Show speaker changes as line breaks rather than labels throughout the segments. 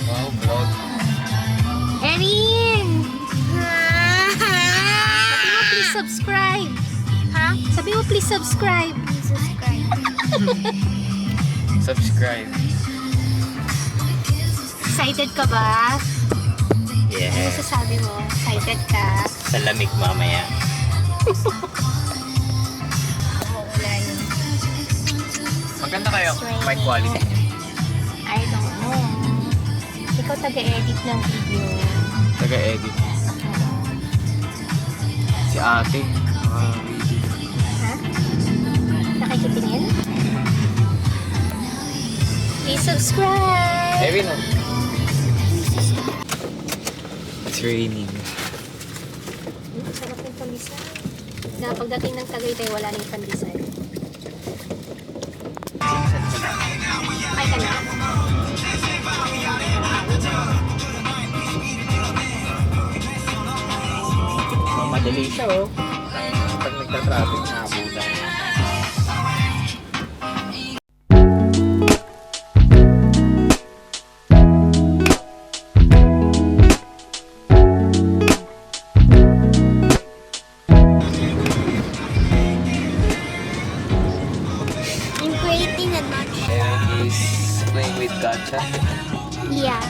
Wow, vlog.
Erin! Sabi mo please subscribe.
Ha?
Sabi mo please subscribe.
Subscribe.
Subscribe.
Excited ka ba? Ano
Yeah.
sasabi mo? Excited ka?
Sa lamig mamaya.
Wala yun.
Maganda kayo. Mic quality.
I don't know. Ikaw taga-edit ng video.
Taga-edit. Si ate.
Ha? Nakikitingin? Please subscribe!
Erin, oh. It's raining.
Sarap ng pandesal. Na pagdating ng Tagaytay, wala na yung pandesal. Ay ka na.
Madali siya, oh. Pag nagka-traffic na abutan.
I'm creating a nut.
Erin is playing with gacha.
Yeah.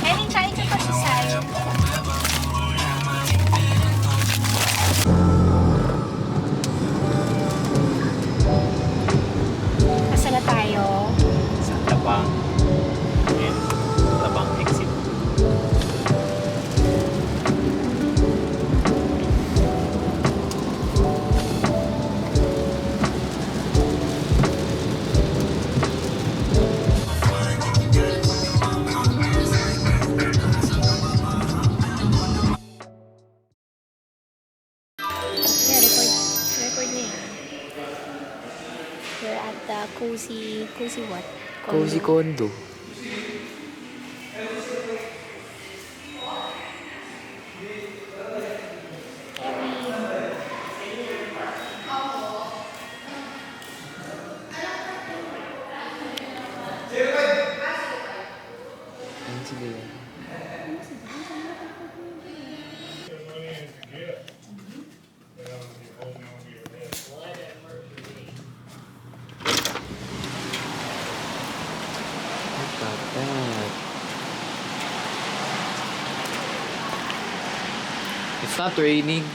Erin, kain ka pandesal. Asa na tayo?
Sa Tabang. And Tabang exit.
Yeah, record. Record na yan. We're at the cozy what?
Cozy condo. Ayun sila yan. Look at that. It's not raining.